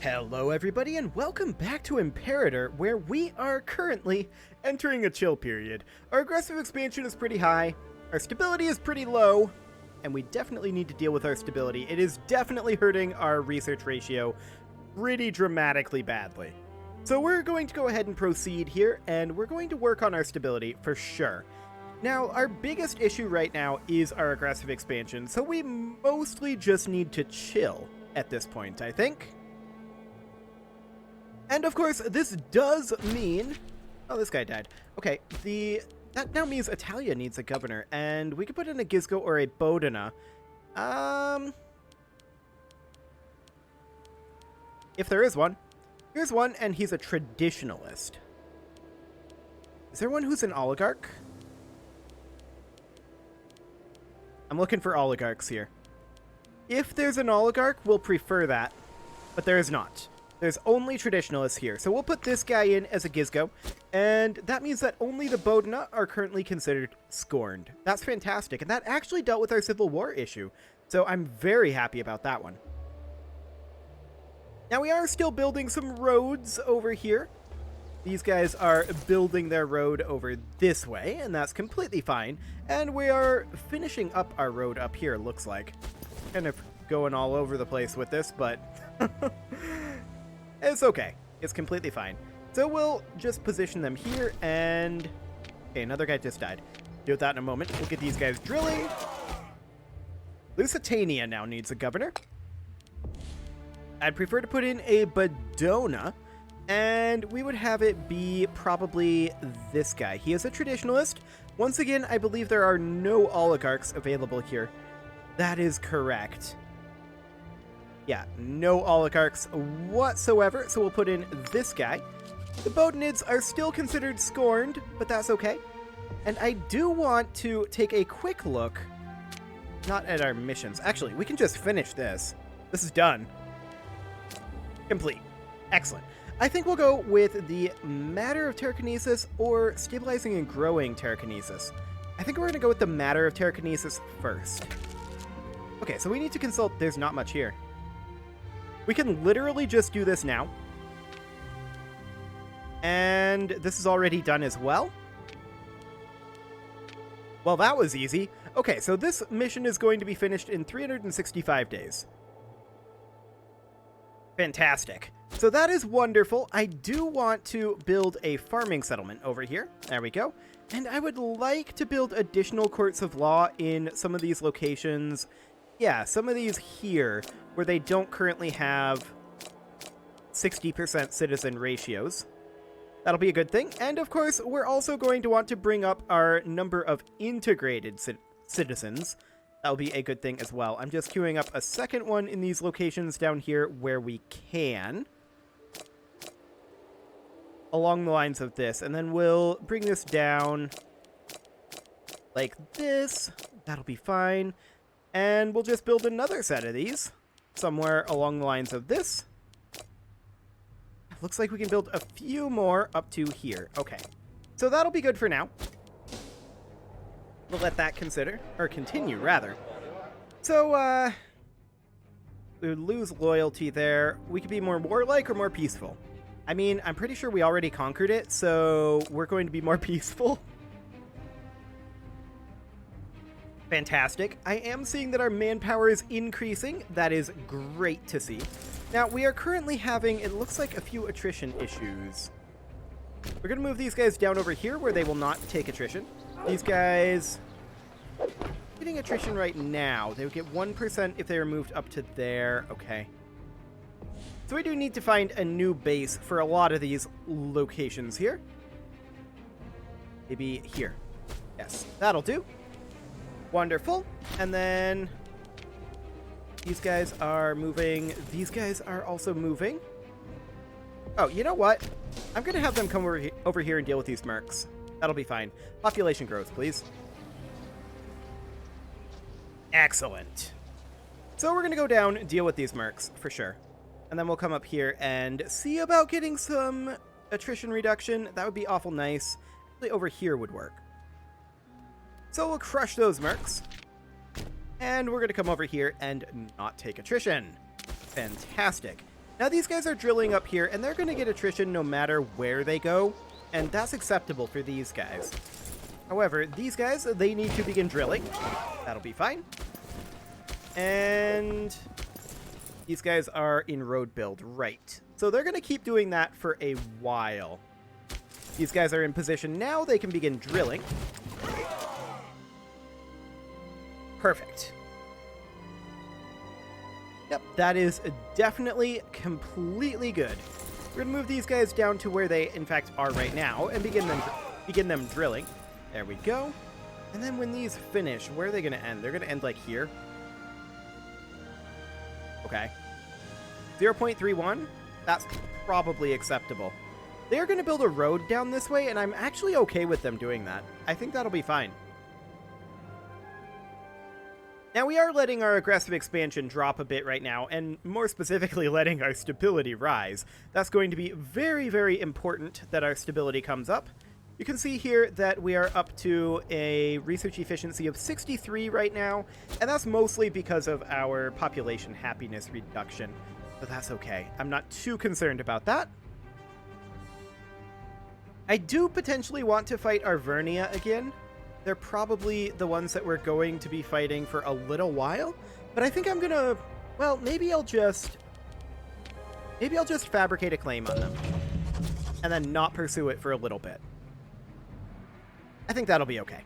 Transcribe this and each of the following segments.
Hello everybody and welcome back to Imperator, where we are currently entering a chill period. Our aggressive expansion is pretty high, our stability is pretty low, and we definitely need to deal with our stability. It is definitely hurting our research ratio pretty dramatically badly. So we're going to go ahead and proceed here, and we're going to work on our stability for sure. Now, our biggest issue right now is our aggressive expansion, so we mostly just need to chill at this point, I think. And of course, this does mean... Oh, this guy died. Okay, that now means Italia needs a governor, and we could put in a Gizgo or a Bodina. If there is one. Here's one, and he's a traditionalist. Is there one who's an oligarch? I'm looking for oligarchs here. If there's an oligarch, we'll prefer that, but there is not. There's only traditionalists here, so we'll put this guy in as a Gizgo, and that means that only the Bodina are currently considered scorned. That's fantastic, and that actually dealt with our Civil War issue, so I'm very happy about that one. Now, we are still building some roads over here. These guys are building their road over this way, and that's completely fine, and we are finishing up our road up here, looks like. Kind of going all over the place with this, but... It's okay. It's completely fine. So we'll just position them here, and... Okay, another guy just died. Deal with that in a moment. We'll get these guys drilling. Lusitania now needs a governor. I'd prefer to put in a Badona, and we would have it be probably this guy. He is a traditionalist. Once again, I believe there are no oligarchs available here. That is correct. Yeah, no oligarchs whatsoever, so we'll put in this guy. The Bodinids are still considered scorned, but that's okay. And I do want to take a quick look, not at our missions. Actually, we can just finish this. This is done. Complete. Excellent. I think we'll go with the Matter of Telekinesis or Stabilizing and Growing Telekinesis. I think we're going to go with the Matter of Telekinesis first. Okay, so we need to consult. There's not much here. We can literally just do this now. And this is already done as well. Well, that was easy. Okay, so this mission is going to be finished in 365 days. Fantastic. So that is wonderful. I do want to build a farming settlement over here. There we go. And I would like to build additional courts of law in some of these locations. Yeah, some of these here, where they don't currently have 60% citizen ratios. That'll be a good thing. And of course, we're also going to want to bring up our number of integrated citizens. That'll be a good thing as well. I'm just queuing up a second one in these locations down here where we can. Along the lines of this. And then we'll bring this down like this. That'll be fine. And we'll just build another set of these somewhere along the lines of this. Looks like we can build a few more up to here. Okay. So that'll be good for now. We'll let that continue, rather. So, we would lose loyalty there. We could be more warlike or more peaceful. I mean, I'm pretty sure we already conquered it, so we're going to be more peaceful. Fantastic. I am seeing that our manpower is increasing. That is great to see. Now, we are currently having, it looks like, a few attrition issues. We're going to move these guys down over here where they will not take attrition. These guys getting attrition right now. They would get 1% if they were moved up to there. Okay. So we do need to find a new base for a lot of these locations here. Maybe here. Yes, that'll do. Wonderful. And then these guys are moving. These guys are also moving. Oh, you know what? I'm going to have them come over here and deal with these mercs. That'll be fine. Population growth, please. Excellent. So we're going to go down and deal with these mercs, for sure. And then we'll come up here and see about getting some attrition reduction. That would be awful nice. Actually, over here would work. So we'll crush those mercs. And we're going to come over here and not take attrition. Fantastic. Now these guys are drilling up here, and they're going to get attrition no matter where they go, and that's acceptable for these guys. However, these guys, they need to begin drilling. That'll be fine. And these guys are in road build, right. So they're going to keep doing that for a while. These guys are in position now. They can begin drilling. Perfect. Yep, that is definitely completely good. We're going to move these guys down to where they, in fact, are right now and begin them drilling. There we go. And then when these finish, where are they going to end? They're going to end, like, here. Okay. 0.31? That's probably acceptable. They're going to build a road down this way, and I'm actually okay with them doing that. I think that'll be fine. Now, we are letting our aggressive expansion drop a bit right now, and more specifically, letting our stability rise. That's going to be very, very important that our stability comes up. You can see here that we are up to a research efficiency of 63 right now, and that's mostly because of our population happiness reduction. So that's okay. I'm not too concerned about that. I do potentially want to fight Arvernia again. They're probably the ones that we're going to be fighting for a little while, but I think I'm gonna, well, maybe I'll just fabricate a claim on them and then not pursue it for a little bit. I think that'll be okay.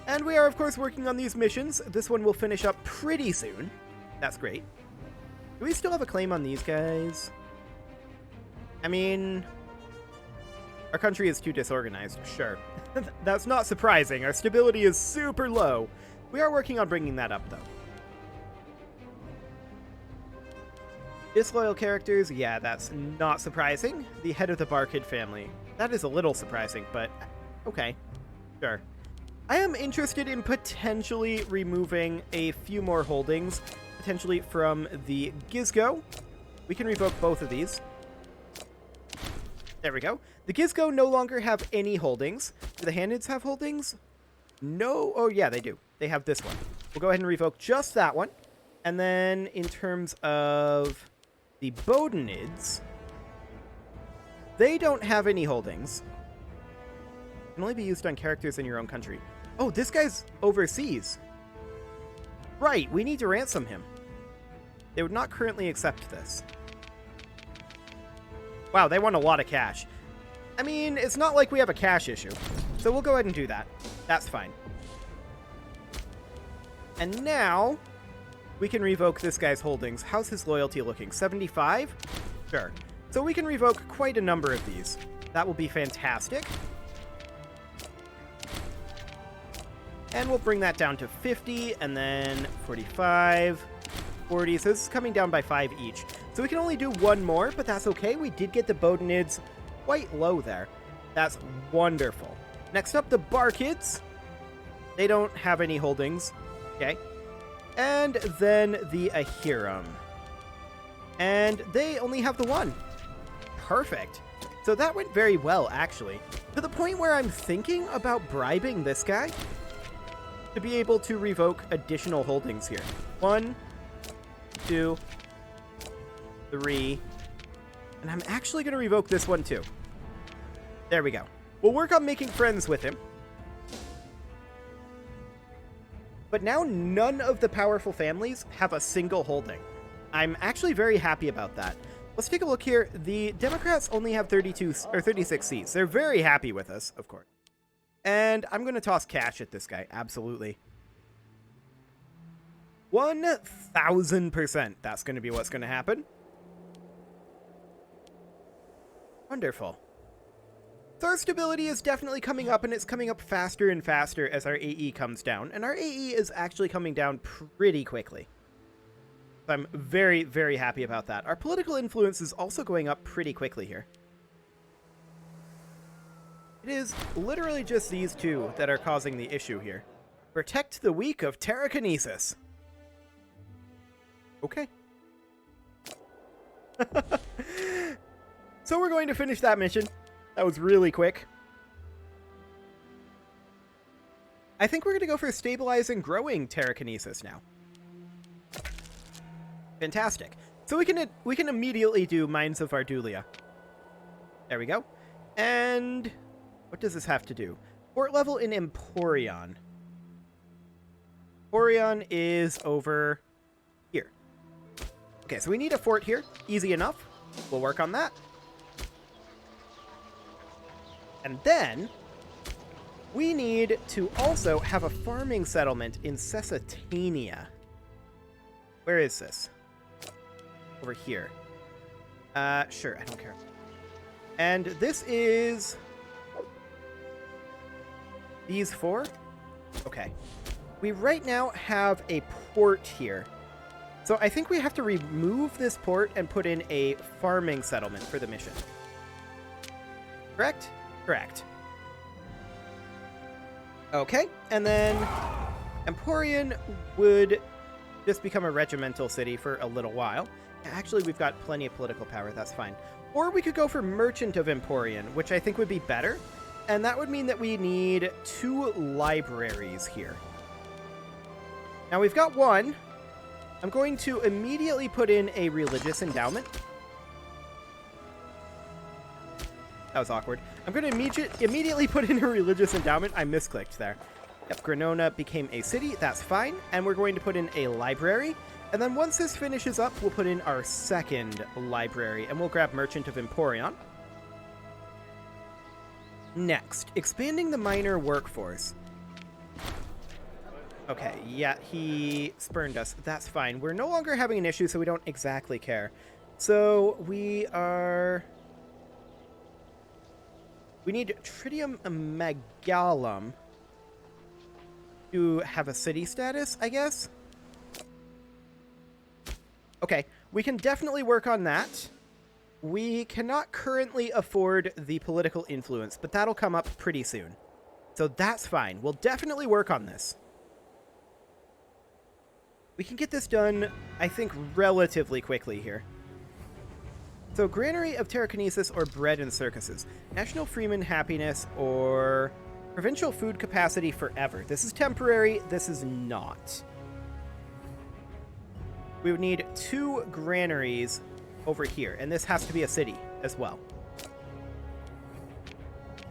And we are, of course, working on these missions. This one will finish up pretty soon. That's great. Do we still have a claim on these guys? I mean, our country is too disorganized, sure. That's not surprising. Our stability is super low. We are working on bringing that up, though. Disloyal characters, yeah, that's not surprising. The head of the Barkid family. That is a little surprising, but okay, sure. I am interested in potentially removing a few more holdings, potentially from the Gizgo. We can revoke both of these. There we go. The Gizgo no longer have any holdings. Do the Handids have holdings? No. Oh, yeah, they do. They have this one. We'll go ahead and revoke just that one. And then in terms of the Bodenids, they don't have any holdings. Can only be used on characters in your own country. Oh, this guy's overseas. Right, we need to ransom him. They would not currently accept this. Wow, they want a lot of cash. I mean, it's not like we have a cash issue. So we'll go ahead and do that. That's fine. And now, we can revoke this guy's holdings. How's his loyalty looking? 75? Sure. So we can revoke quite a number of these. That will be fantastic. And we'll bring that down to 50, and then 45, 40. So this is coming down by 5 each. So we can only do one more, but that's okay. We did get the Bodenids quite low there. That's wonderful. Next up, the Barkids. They don't have any holdings. Okay. And then the Ahiram. And they only have the one. Perfect. So that went very well, actually. To the point where I'm thinking about bribing this guy to be able to revoke additional holdings here. 1, 2, 3. And I'm actually going to revoke this one too. There we go. We'll work on making friends with him. But now none of the powerful families have a single holding. I'm actually very happy about that. Let's take a look here. The Democrats only have 32 or 36 seats. They're very happy with us, of course. And I'm going to toss cash at this guy. Absolutely. 1,000%. That's going to be what's going to happen. Wonderful. So our stability is definitely coming up, and it's coming up faster and faster as our AE comes down. And our AE is actually coming down pretty quickly. So I'm very, very happy about that. Our political influence is also going up pretty quickly here. It is literally just these two that are causing the issue here. Protect the weak of Terrakinesis. Okay. So we're going to finish that mission. That was really quick. I think we're going to go for stabilizing growing Terrakinesis now. Fantastic. So we can immediately do Mines of Ardulia. There we go. And what does this have to do? Fort level in Emporion. Emporion is over here. Okay, so we need a fort here. Easy enough. We'll work on that. And then we need to also have a farming settlement in Cessatania. Where is this? Over here. Sure, I don't care. And this is these four? Okay. We right now have a port here. So I think we have to remove this port and put in a farming settlement for the mission. Correct? Correct. Okay, and then Emporion would just become a regimental city for a little while. Actually, we've got plenty of political power, that's fine. Or we could go for Merchant of Emporion, which I think would be better. And that would mean that we need 2 libraries here. Now we've got one. I'm going to immediately put in a religious endowment. That was awkward. I'm going to immediately put in a religious endowment. I misclicked there. Yep, Granona became a city. That's fine. And we're going to put in a library. And then once this finishes up, we'll put in our second library. And we'll grab Merchant of Emporion. Next, expanding the miner workforce. Okay, yeah, he spurned us. That's fine. We're no longer having an issue, so we don't exactly care. So we need Tritium Megalum to have a city status, I guess? Okay, we can definitely work on that. We cannot currently afford the political influence, but that'll come up pretty soon. So that's fine. We'll definitely work on this. We can get this done, I think, relatively quickly here. So, Granary of Terrakinesis or Bread and Circuses. National Freeman Happiness or Provincial Food Capacity Forever. This is temporary, this is not. We would need 2 granaries over here, and this has to be a city as well.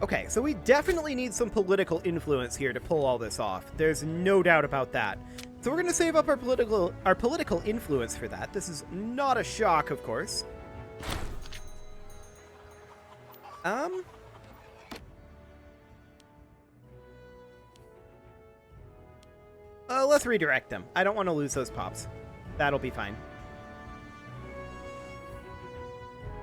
Okay, so we definitely need some political influence here to pull all this off. There's no doubt about that. So we're going to save up our political influence for that. This is not a shock, of course. Let's redirect them. I don't want to lose those pops. That'll be fine.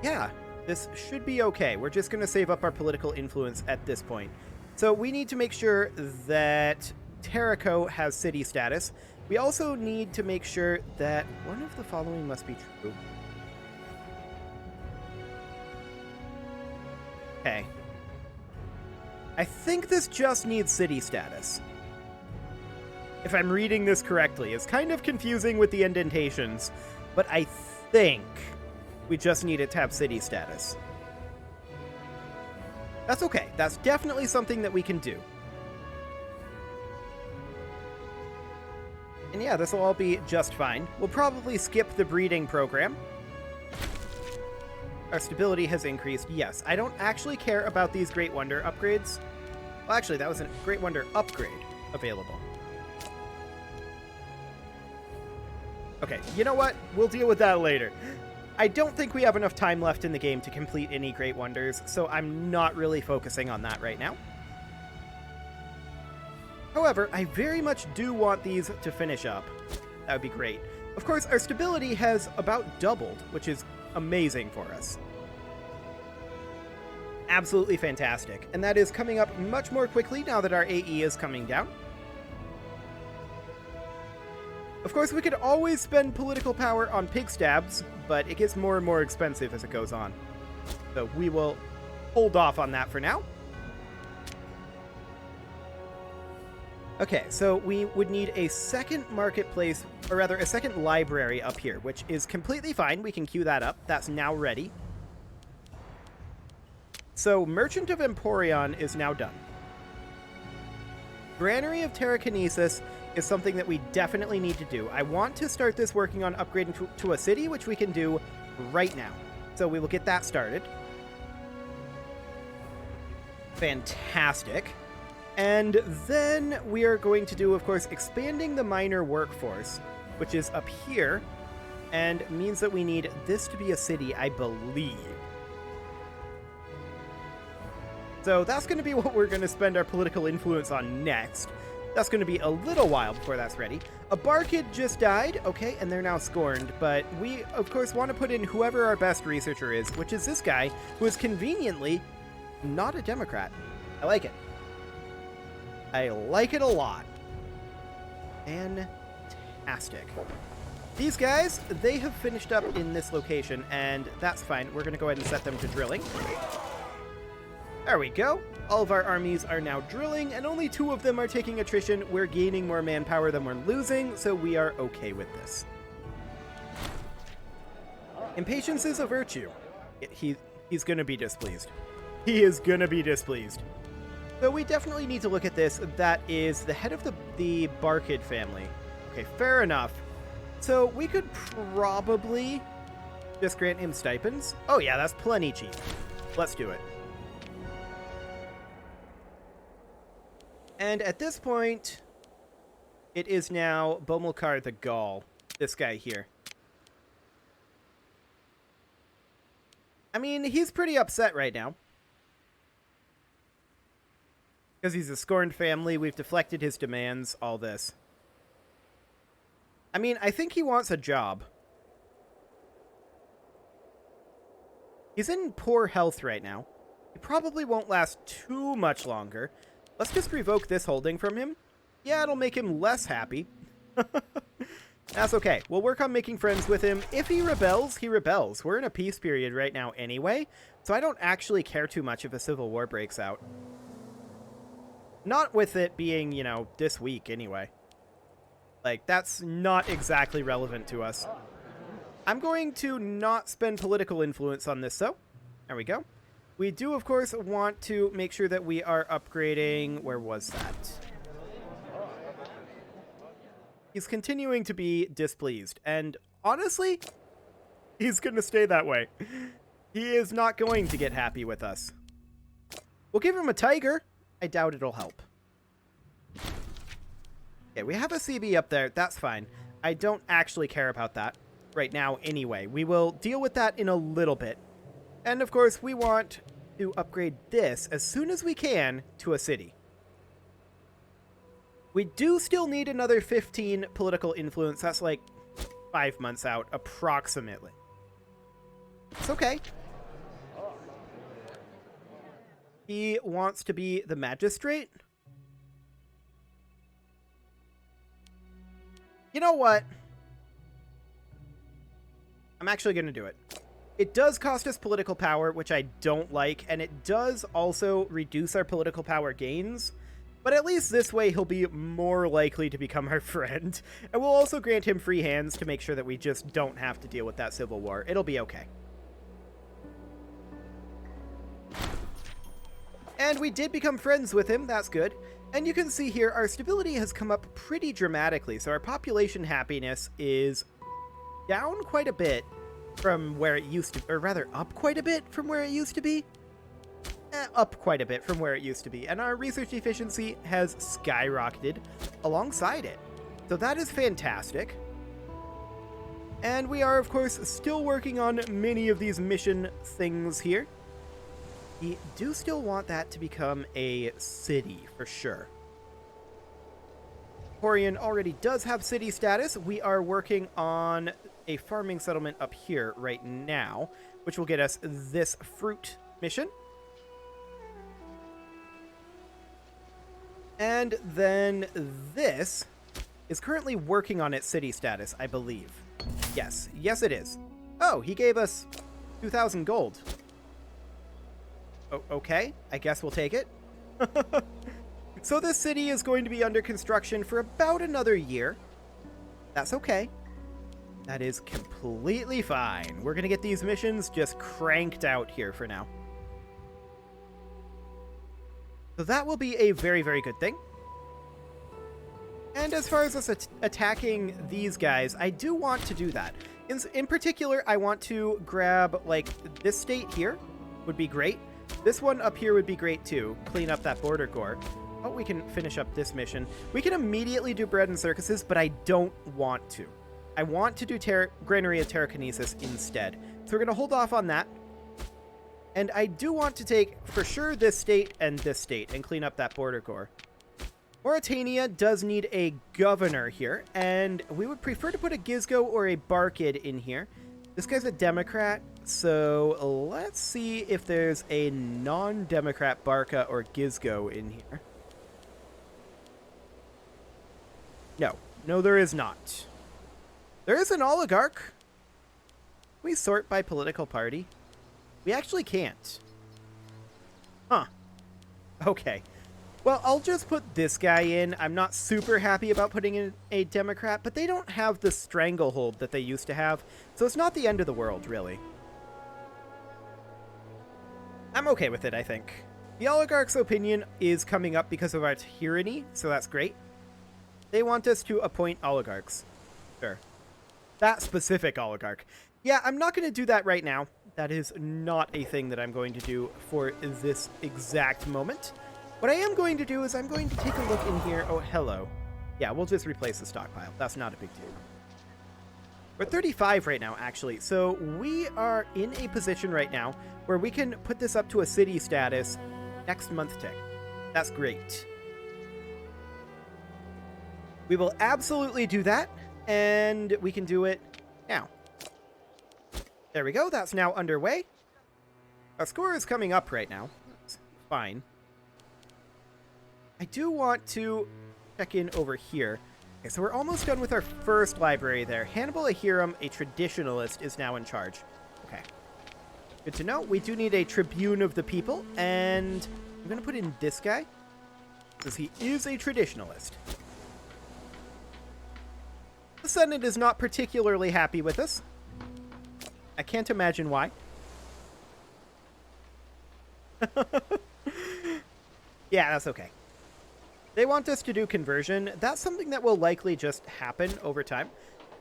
Yeah, this should be okay. We're just going to save up our political influence at this point. So we need to make sure that Terrico has city status. We also need to make sure that one of the following must be true. Okay. I think this just needs city status. If I'm reading this correctly. It's kind of confusing with the indentations, but I think we just need it to have city status. That's okay. That's definitely something that we can do. And yeah, this will all be just fine. We'll probably skip the breeding program. Our stability has increased. Yes, I don't actually care about these Great Wonder upgrades. Well, actually, that was a Great Wonder upgrade available. Okay, you know what? We'll deal with that later. I don't think we have enough time left in the game to complete any Great Wonders, so I'm not really focusing on that right now. However, I very much do want these to finish up. That would be great. Of course, our stability has about doubled, which is amazing for us. Absolutely fantastic. And that is coming up much more quickly now that our AE is coming down. Of course, we could always spend political power on pig stabs, but it gets more and more expensive as it goes on. So we will hold off on that for now. Okay, so we would need a second marketplace, or rather a second library up here, which is completely fine. We can queue that up. That's now ready. So Merchant of Emporion is now done. Granary of Terrakinesis is something that we definitely need to do. I want to start this working on upgrading to a city, which we can do right now. So we will get that started. Fantastic. And then we are going to do, of course, expanding the miner workforce, which is up here, and means that we need this to be a city, I believe. So that's going to be what we're going to spend our political influence on next. That's going to be a little while before that's ready. A bar kid just died, okay, and they're now scorned, but we, of course, want to put in whoever our best researcher is, which is this guy, who is conveniently not a Democrat. I like it. I like it a lot. Fantastic. These guys, they have finished up in this location, and that's fine. We're going to go ahead and set them to drilling. There we go. All of our armies are now drilling, and only 2 of them are taking attrition. We're gaining more manpower than we're losing, so we are okay with this. Impatience is a virtue. He's going to be displeased. He is going to be displeased. So we definitely need to look at this. That is the head of the Barkid family. Okay, fair enough. So we could probably just grant him stipends. Oh yeah, that's plenty cheap. Let's do it. And at this point, it is now Bomilcar the Gaul, this guy here. I mean, he's pretty upset right now. Because he's a scorned family, we've deflected his demands, all this. I mean, I think he wants a job. He's in poor health right now. He probably won't last too much longer. Let's just revoke this holding from him. Yeah, it'll make him less happy. That's okay. We'll work on making friends with him. If he rebels, he rebels. We're in a peace period right now anyway, so I don't actually care too much if a civil war breaks out. Not with it being, you know, this week anyway. Like, that's not exactly relevant to us. I'm going to not spend political influence on this, though. There we go. We do, of course, want to make sure that we are upgrading... Where was that? He's continuing to be displeased. And honestly, he's going to stay that way. He is not going to get happy with us. We'll give him a tiger. I doubt it'll help. Okay, we have a CB up there. That's fine. I don't actually care about that right now anyway. We will deal with that in a little bit. And of course, we want to upgrade this as soon as we can to a city. We do still need another 15 political influence. That's like 5 months out, approximately. It's okay. He wants to be the magistrate. You know what? I'm actually going to do it. It does cost us political power, which I don't like, and it does also reduce our political power gains. But at least this way, he'll be more likely to become our friend. And we'll also grant him free hands to make sure that we just don't have to deal with that civil war. It'll be okay. And we did become friends with him. That's good. And you can see here, our stability has come up pretty dramatically. So our population happiness is down quite a bit from where it used to, or rather up quite a bit from where it used to be. Up quite a bit from where it used to be. And our research efficiency has skyrocketed alongside it. So that is fantastic. And we are, of course, still working on many of these mission things here. We do still want that to become a city, for sure. Horian already does have city status. We are working on a farming settlement up here right now, which will get us this fruit mission. And then this is currently working on its city status, I believe. Yes. Yes, it is. Oh, he gave us 2,000 gold. Okay, I guess we'll take it. So this city is going to be under construction for about another year. That's okay. That is completely fine. We're going to get these missions just cranked out here for now. So that will be a very, very good thing. And as far as us attacking these guys, I do want to do that. In particular, I want to grab, like, this state here would be great. This one up here would be great, too. Clean up that border gore. Oh, we can finish up this mission. We can immediately do bread and circuses, but I don't want to. I want to do Granary of Terrakinesis instead. So we're going to hold off on that. And I do want to take, for sure, this state and clean up that border gore. Mauritania does need a governor here, and we would prefer to put a Gizgo or a Barkid in here. This guy's a Democrat, so let's see if there's a non-Democrat Barca or Gizgo in here. No, there is not. There is an oligarch. Can we sort by political party? We actually can't. Huh. Okay. Well, I'll just put this guy in. I'm not super happy about putting in a Democrat, but they don't have the stranglehold that they used to have, so it's not the end of the world, really. I'm okay with it, I think. The oligarch's opinion is coming up because of our tyranny, so that's great. They want us to appoint oligarchs. Sure. That specific oligarch. Yeah, I'm not going to do that right now. That is not a thing that I'm going to do for this exact moment. What I am going to do is I'm going to take a look in here. Oh, hello. Yeah, we'll just replace the stockpile. That's not a big deal. We're 35 right now, actually. So we are in a position right now where we can put this up to a city status next month tick. That's great. We will absolutely do that, and we can do it now. There we go. That's now underway. Our score is coming up right now. That's fine. I do want to check in over here. Okay, so we're almost done with our first library there. Hannibal Ahiram, a traditionalist, is now in charge. Okay. Good to know. We do need a tribune of the people, and I'm going to put in this guy, because he is a traditionalist. The Senate is not particularly happy with us. I can't imagine why. Yeah, that's okay. They want us to do conversion. That's something that will likely just happen over time.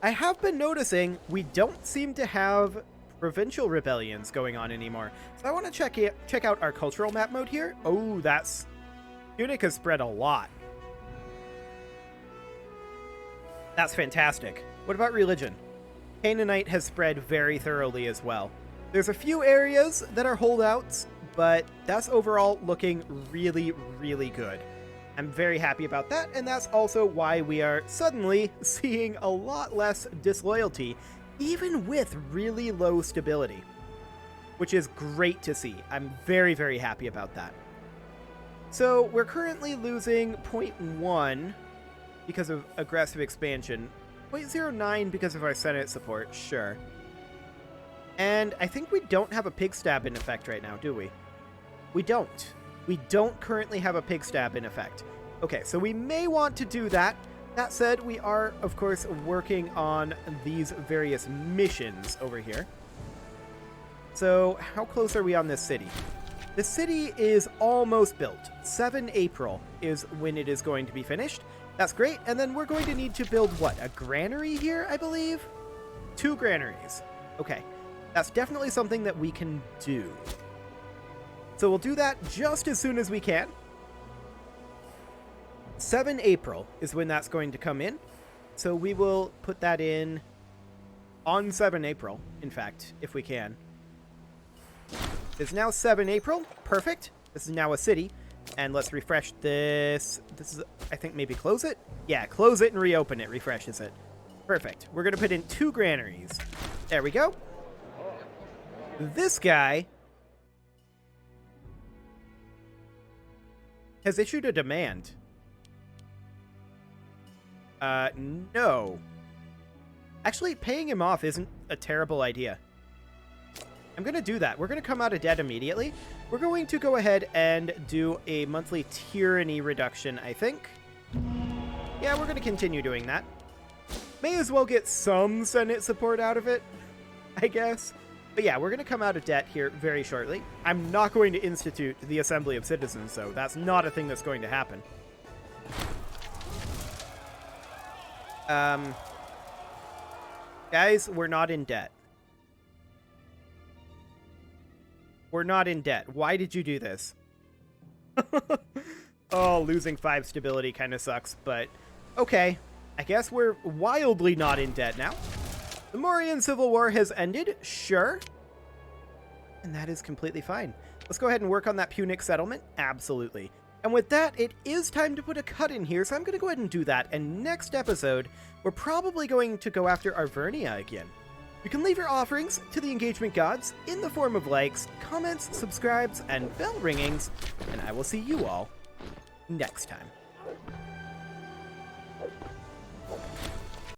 I have been noticing we don't seem to have provincial rebellions going on anymore. So I want to check out our cultural map mode here. Oh, that's... Punic has spread a lot. That's fantastic. What about religion? Canaanite has spread very thoroughly as well. There's a few areas that are holdouts, but that's overall looking really, really good. I'm very happy about that, and that's also why we are suddenly seeing a lot less disloyalty, even with really low stability, which is great to see. I'm very, very happy about that. So we're currently losing 0.1 because of aggressive expansion, 0.09 because of our Senate support, sure. And I think we don't have a pig stab in effect right now, do we? We don't. We don't currently have a pig stab in effect. Okay, so we may want to do that. That said, we are, of course, working on these various missions over here. So, how close are we on this city? The city is almost built. 7 April is when it is going to be finished. That's great. And then we're going to need to build, what, a granary here, I believe? 2 granaries. Okay, that's definitely something that we can do. So we'll do that just as soon as we can. 7 April is when that's going to come in. So we will put that in on 7 April, in fact, if we can. It's now 7 April. Perfect. This is now a city. And let's refresh this. This is, I think, maybe close it? Yeah, close it and reopen it. Refreshes it. Perfect. We're going to put in 2 granaries. There we go. This guy has issued a demand. No. Actually, paying him off isn't a terrible idea. I'm going to do that. We're going to come out of debt immediately. We're going to go ahead and do a monthly tyranny reduction, I think. Yeah, we're going to continue doing that. May as well get some Senate support out of it, I guess. But yeah, we're going to come out of debt here very shortly. I'm not going to institute the Assembly of Citizens, so that's not a thing that's going to happen. Guys, we're not in debt. We're not in debt. Why did you do this? Oh, losing 5 stability kind of sucks, but okay. I guess we're wildly not in debt now. The Mauryan Civil War has ended, sure. And that is completely fine. Let's go ahead and work on that Punic settlement. Absolutely. And with that, it is time to put a cut in here, so I'm going to go ahead and do that. And next episode, we're probably going to go after Arvernia again. You can leave your offerings to the engagement gods in the form of likes, comments, subscribes, and bell ringings, and I will see you all next time.